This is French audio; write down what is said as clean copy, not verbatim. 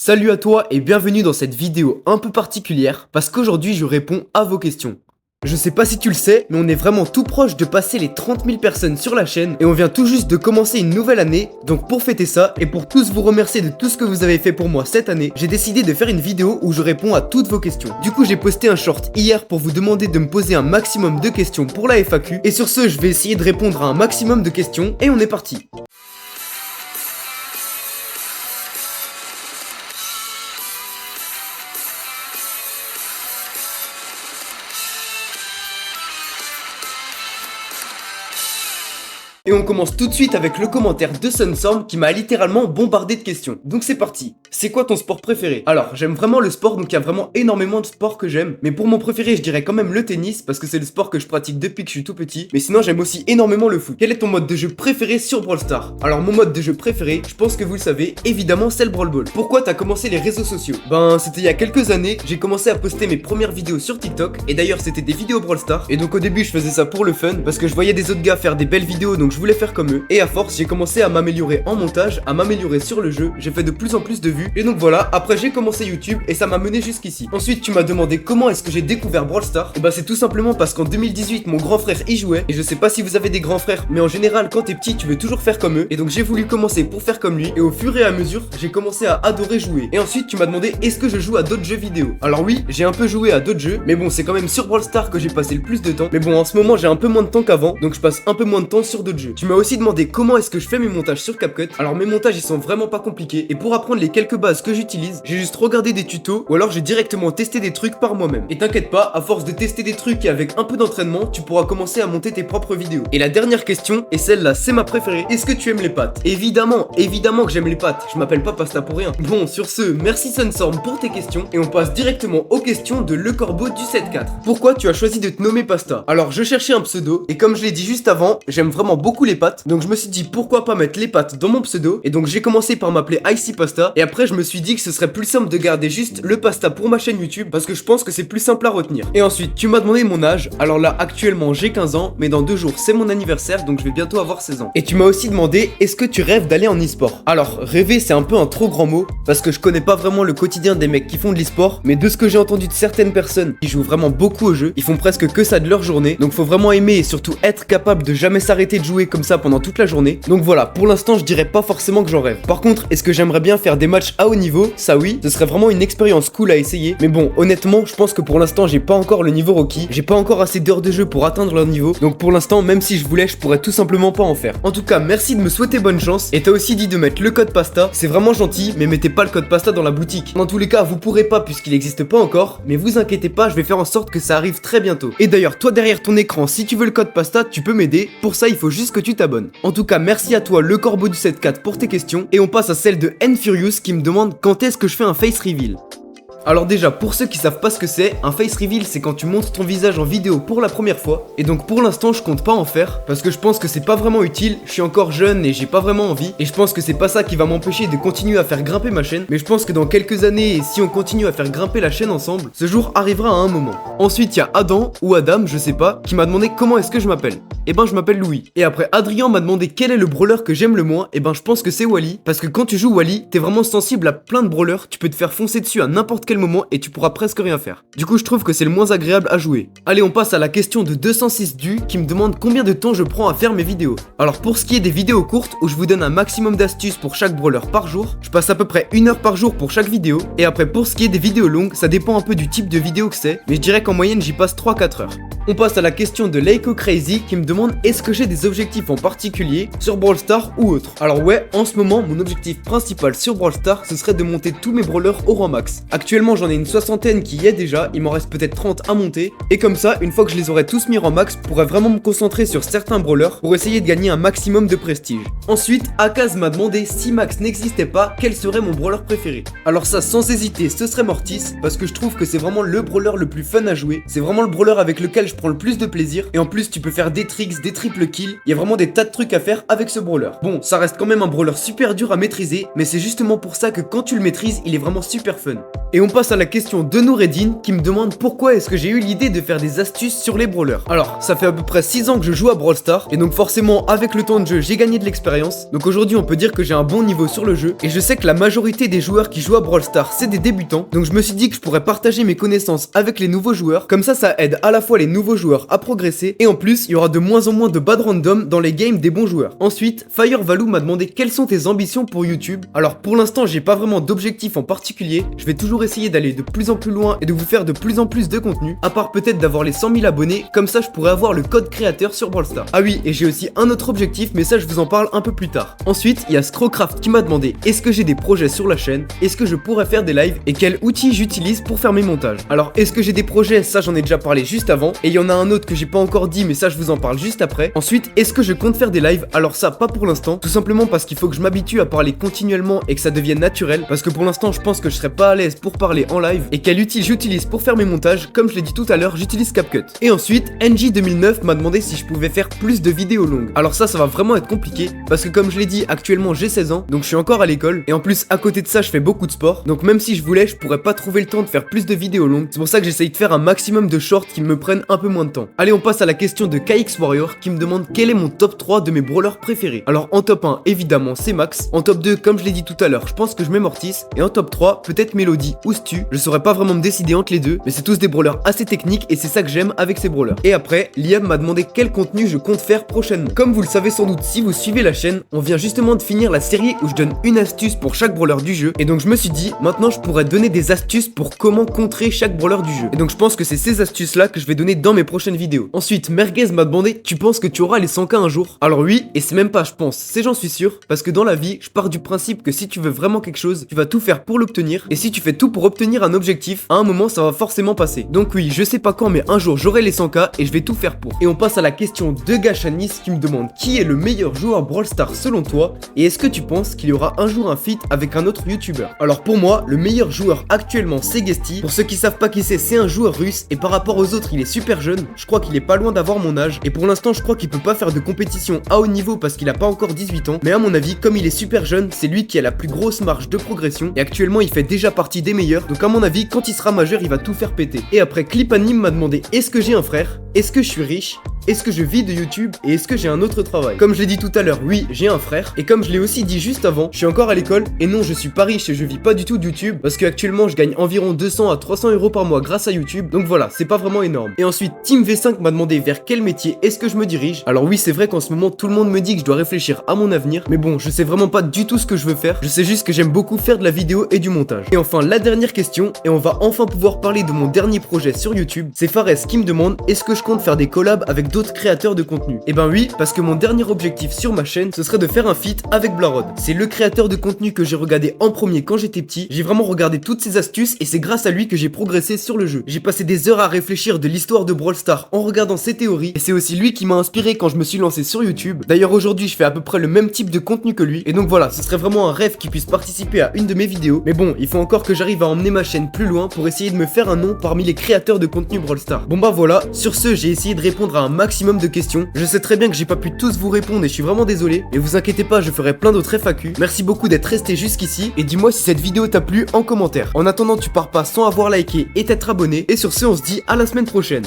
Salut à toi et bienvenue dans cette vidéo un peu particulière parce qu'aujourd'hui je réponds à vos questions. Je sais pas si tu le sais, mais on est vraiment tout proche de passer les 30 000 personnes sur la chaîne et on vient tout juste de commencer une nouvelle année. Donc pour fêter ça et pour tous vous remercier de tout ce que vous avez fait pour moi cette année, j'ai décidé de faire une vidéo où je réponds à toutes vos questions. Du coup j'ai posté un short hier pour vous demander de me poser un maximum de questions pour la FAQ et sur ce je vais essayer de répondre à un maximum de questions et on est parti. Et on commence tout de suite avec le commentaire de Sunstorm qui m'a littéralement bombardé de questions. Donc c'est parti. C'est quoi ton sport préféré? Alors j'aime vraiment le sport, donc il y a vraiment énormément de sports que j'aime. Mais pour mon préféré je dirais quand même le tennis parce que c'est le sport que je pratique depuis que je suis tout petit. Mais sinon j'aime aussi énormément le foot. Quel est ton mode de jeu préféré sur Brawl Stars? Alors mon mode de jeu préféré, je pense que vous le savez, évidemment c'est le Brawl Ball. Pourquoi t'as commencé les réseaux sociaux? Ben c'était il y a quelques années, j'ai commencé à poster mes premières vidéos sur TikTok. Et d'ailleurs c'était des vidéos Brawl Stars. Et donc au début je faisais ça pour le fun parce que je voyais des autres gars faire des belles vidéos, donc je voulais faire comme eux. Et à force j'ai commencé à m'améliorer en montage, à m'améliorer sur le jeu. J'ai fait de plus en plus de vues. Et donc voilà, après j'ai commencé YouTube et ça m'a mené jusqu'ici. Ensuite tu m'as demandé comment est-ce que j'ai découvert Brawl Stars. Et bah c'est tout simplement parce qu'en 2018 mon grand frère y jouait. Et je sais pas si vous avez des grands frères, mais en général quand t'es petit tu veux toujours faire comme eux. Et donc j'ai voulu commencer pour faire comme lui. Et au fur et à mesure j'ai commencé à adorer jouer. Et ensuite tu m'as demandé est-ce que je joue à d'autres jeux vidéo. Alors oui, j'ai un peu joué à d'autres jeux, mais bon c'est quand même sur Brawl Stars que j'ai passé le plus de temps. Mais bon en ce moment j'ai un peu moins de temps qu'avant, donc je passe un peu moins de temps sur d'autres jeux. Tu m'as aussi demandé comment est-ce que je fais mes montages sur CapCut. Alors mes montages ils sont vraiment pas compliqués. Et pour apprendre les quelques bases que j'utilise, j'ai juste regardé des tutos ou alors j'ai directement testé des trucs par moi-même. Et t'inquiète pas, à force de tester des trucs et avec un peu d'entraînement, tu pourras commencer à monter tes propres vidéos. Et la dernière question, et celle-là c'est ma préférée, est-ce que tu aimes les pâtes? Évidemment que j'aime les pâtes, je m'appelle pas Pasta pour rien. Bon sur ce, merci Sunstorm pour tes questions et on passe directement aux questions de Le Corbeau du 7-4. Pourquoi tu as choisi de te nommer Pasta? Alors je cherchais un pseudo et comme je l'ai dit juste avant, j'aime vraiment beaucoup les pâtes, donc je me suis dit pourquoi pas mettre les pâtes dans mon pseudo. Et donc j'ai commencé par m'appeler Icy Pasta et après je me suis dit que ce serait plus simple de garder juste le pasta pour ma chaîne YouTube parce que je pense que c'est plus simple à retenir. Et ensuite tu m'as demandé mon âge. Alors là actuellement j'ai 15 ans, mais dans 2 jours c'est mon anniversaire, donc je vais bientôt avoir 16 ans. Et tu m'as aussi demandé est-ce que tu rêves d'aller en e-sport? Alors rêver c'est un peu un trop grand mot parce que je connais pas vraiment le quotidien des mecs qui font de l'e-sport, mais de ce que j'ai entendu de certaines personnes qui jouent vraiment beaucoup au jeu, ils font presque que ça de leur journée, donc faut vraiment aimer et surtout être capable de jamais s'arrêter de jouer comme ça pendant toute la journée. Donc voilà, pour l'instant je dirais pas forcément que j'en rêve. Par contre, est-ce que j'aimerais bien faire des matchs à haut niveau? Ça oui, ce serait vraiment une expérience cool à essayer. Mais bon, honnêtement, je pense que pour l'instant, j'ai pas encore le niveau requis. J'ai pas encore assez d'heures de jeu pour atteindre leur niveau. Donc pour l'instant, même si je voulais, je pourrais tout simplement pas en faire. En tout cas, merci de me souhaiter bonne chance. Et t'as aussi dit de mettre le code PASTA. C'est vraiment gentil, mais mettez pas le code PASTA dans la boutique. Dans tous les cas, vous pourrez pas puisqu'il existe pas encore. Mais vous inquiétez pas, je vais faire en sorte que ça arrive très bientôt. Et d'ailleurs, toi derrière ton écran, si tu veux le code PASTA, tu peux m'aider. Pour ça, il faut juste que tu t'abonnes. En tout cas, merci à toi, le Corbeau du 7-4 pour tes questions. Et on passe à celle de Nfurious qui me demande quand est-ce que je fais un face reveal. Alors déjà, pour ceux qui savent pas ce que c'est, un face reveal c'est quand tu montres ton visage en vidéo pour la première fois. Et donc pour l'instant je compte pas en faire parce que je pense que c'est pas vraiment utile, je suis encore jeune et j'ai pas vraiment envie. Et je pense que c'est pas ça qui va m'empêcher de continuer à faire grimper ma chaîne. Mais je pense que dans quelques années, et si on continue à faire grimper la chaîne ensemble, ce jour arrivera à un moment. Ensuite il y a Adam ou Adam, je sais pas, qui m'a demandé comment est-ce que je m'appelle. Et ben je m'appelle Louis. Et après Adrien m'a demandé quel est le brawler que j'aime le moins. Et ben je pense que c'est Wally. Parce que quand tu joues Wally, t'es vraiment sensible à plein de brawlers, tu peux te faire foncer dessus à n'importe quel moment et tu pourras presque rien faire. Du coup je trouve que c'est le moins agréable à jouer. Allez on passe à la question de 206 du qui me demande combien de temps je prends à faire mes vidéos. Alors pour ce qui est des vidéos courtes où je vous donne un maximum d'astuces pour chaque brawler par jour, je passe à peu près 1 heure par jour pour chaque vidéo. Et après pour ce qui est des vidéos longues, ça dépend un peu du type de vidéo que c'est, mais je dirais qu'en moyenne j'y passe 3-4 heures. On passe à la question de Leiko Crazy qui me demande est-ce que j'ai des objectifs en particulier sur Brawl Stars ou autre. Alors ouais, en ce moment mon objectif principal sur Brawl Stars ce serait de monter tous mes brawlers au rang max. Actuellement j'en ai une soixantaine qui y est déjà, il m'en reste peut-être 30 à monter. Et comme ça, une fois que je les aurai tous mis en max, je pourrais vraiment me concentrer sur certains brawlers pour essayer de gagner un maximum de prestige. Ensuite, Akaz m'a demandé si Max n'existait pas, quel serait mon brawler préféré. Alors ça, sans hésiter, ce serait Mortis, parce que je trouve que c'est vraiment le brawler le plus fun à jouer. C'est vraiment le brawler avec lequel je prends le plus de plaisir. Et en plus, tu peux faire des tricks, des triple kills. Il y a vraiment des tas de trucs à faire avec ce brawler. Bon, ça reste quand même un brawler super dur à maîtriser, mais c'est justement pour ça que quand tu le maîtrises, il est vraiment super fun. Et on passe à la question de Noureddin qui me demande pourquoi est-ce que j'ai eu l'idée de faire des astuces sur les brawlers. Alors, ça fait à peu près 6 ans que je joue à Brawl Stars, et donc forcément avec le temps de jeu j'ai gagné de l'expérience. Donc aujourd'hui on peut dire que j'ai un bon niveau sur le jeu, et je sais que la majorité des joueurs qui jouent à Brawl Stars c'est des débutants. Donc je me suis dit que je pourrais partager mes connaissances avec les nouveaux joueurs, comme ça aide à la fois les nouveaux joueurs à progresser, et en plus il y aura de moins en moins de bad random dans les games des bons joueurs. Ensuite, Fire Valou m'a demandé quelles sont tes ambitions pour YouTube. Alors pour l'instant j'ai pas vraiment d'objectif en particulier, je vais toujours essayer d'aller de plus en plus loin et de vous faire de plus en plus de contenu, à part peut-être d'avoir les 100 000 abonnés, comme ça je pourrais avoir le code créateur sur Brawl Stars. Ah oui, et j'ai aussi un autre objectif, mais ça je vous en parle un peu plus tard. Ensuite, il y a Scrowcraft qui m'a demandé est-ce que j'ai des projets sur la chaîne, est-ce que je pourrais faire des lives et quels outils j'utilise pour faire mes montages. Alors est-ce que j'ai des projets, ça j'en ai déjà parlé juste avant, et il y en a un autre que j'ai pas encore dit, mais ça je vous en parle juste après. Ensuite, est-ce que je compte faire des lives? Alors ça pas pour l'instant, tout simplement parce qu'il faut que je m'habitue à parler continuellement et que ça devienne naturel, parce que pour l'instant je pense que je serais pas à l'aise pour parler en live, et quel outil j'utilise pour faire mes montages. Comme je l'ai dit tout à l'heure, j'utilise CapCut. Et ensuite, NJ2009 m'a demandé si je pouvais faire plus de vidéos longues. Alors ça va vraiment être compliqué, parce que comme je l'ai dit, actuellement j'ai 16 ans, donc je suis encore à l'école, et en plus à côté de ça je fais beaucoup de sport, donc même si je voulais, je pourrais pas trouver le temps de faire plus de vidéos longues. C'est pour ça que j'essaye de faire un maximum de shorts qui me prennent un peu moins de temps. Allez, on passe à la question de KX Warrior qui me demande quel est mon top 3 de mes brawlers préférés. Alors en top 1 évidemment c'est Max, en top 2 comme je l'ai dit tout à l'heure je pense que je mets Mortis, et en top 3 peut-être Melody ou Stu. Je saurais pas vraiment me décider entre les deux, mais c'est tous des brawlers assez techniques et c'est ça que j'aime avec ces brawlers. Et après, Liam m'a demandé quel contenu je compte faire prochainement. Comme vous le savez sans doute si vous suivez la chaîne, on vient justement de finir la série où je donne une astuce pour chaque brawler du jeu, et donc je me suis dit maintenant je pourrais donner des astuces pour comment contrer chaque brawler du jeu. Et donc je pense que c'est ces astuces là que je vais donner dans mes prochaines vidéos. Ensuite, Merguez m'a demandé tu penses que tu auras les 100K un jour? Alors oui, et c'est même pas je pense, c'est j'en suis sûr, parce que dans la vie, je pars du principe que si tu veux vraiment quelque chose, tu vas tout faire pour l'obtenir, et si tu fais tout pour obtenir un objectif, à un moment ça va forcément passer. Donc oui, je sais pas quand, mais un jour j'aurai les 100K et je vais tout faire pour. Et on passe à la question de Gachanis qui me demande qui est le meilleur joueur Brawl Stars selon toi, et est-ce que tu penses qu'il y aura un jour un feat avec un autre youtubeur? Alors pour moi, le meilleur joueur actuellement c'est Guesty. Pour ceux qui savent pas qui c'est un joueur russe, et par rapport aux autres il est super jeune, je crois qu'il est pas loin d'avoir mon âge, et pour l'instant je crois qu'il peut pas faire de compétition à haut niveau parce qu'il a pas encore 18 ans, mais à mon avis comme il est super jeune, c'est lui qui a la plus grosse marge de progression, et actuellement il fait déjà partie des meilleurs, donc à mon avis quand il sera majeur il va tout faire péter. Et après Clip Anime m'a demandé est-ce que j'ai un frère, est-ce que je suis riche, est-ce que je vis de YouTube et est-ce que j'ai un autre travail? Comme je l'ai dit tout à l'heure, oui, j'ai un frère, et comme je l'ai aussi dit juste avant, je suis encore à l'école, et non, je suis pas riche et je vis pas du tout de YouTube, parce que actuellement je gagne environ 200 à 300 euros par mois grâce à YouTube, donc voilà, c'est pas vraiment énorme. Et ensuite, Team V5 m'a demandé vers quel métier est-ce que je me dirige. Alors oui, c'est vrai qu'en ce moment tout le monde me dit que je dois réfléchir à mon avenir, mais bon, je sais vraiment pas du tout ce que je veux faire, je sais juste que j'aime beaucoup faire de la vidéo et du montage. Et enfin, la dernière question, et on va enfin pouvoir parler de mon dernier projet sur YouTube, c'est Fares qui me demande est-ce que je compte faire des collabs avec d'autres créateurs de contenu. Et ben oui, parce que mon dernier objectif sur ma chaîne, ce serait de faire un feat avec Blarod. C'est le créateur de contenu que j'ai regardé en premier quand j'étais petit, j'ai vraiment regardé toutes ses astuces et c'est grâce à lui que j'ai progressé sur le jeu. J'ai passé des heures à réfléchir de l'histoire de Brawl Stars en regardant ses théories, et c'est aussi lui qui m'a inspiré quand je me suis lancé sur YouTube. D'ailleurs aujourd'hui je fais à peu près le même type de contenu que lui, et donc voilà, ce serait vraiment un rêve qu'il puisse participer à une de mes vidéos, mais bon, il faut encore que j'arrive à emmener ma chaîne plus loin pour essayer de me faire un nom parmi les créateurs de contenu Brawl Stars. Bon bah voilà, sur ce j'ai essayé de répondre à un maximum de questions. Je sais très bien que j'ai pas pu tous vous répondre et je suis vraiment désolé, mais vous inquiétez pas, je ferai plein d'autres FAQ. Merci beaucoup d'être resté jusqu'ici, et dis-moi si cette vidéo t'a plu en commentaire. En attendant, tu pars pas sans avoir liké et t'être abonné, et sur ce on se dit à la semaine prochaine.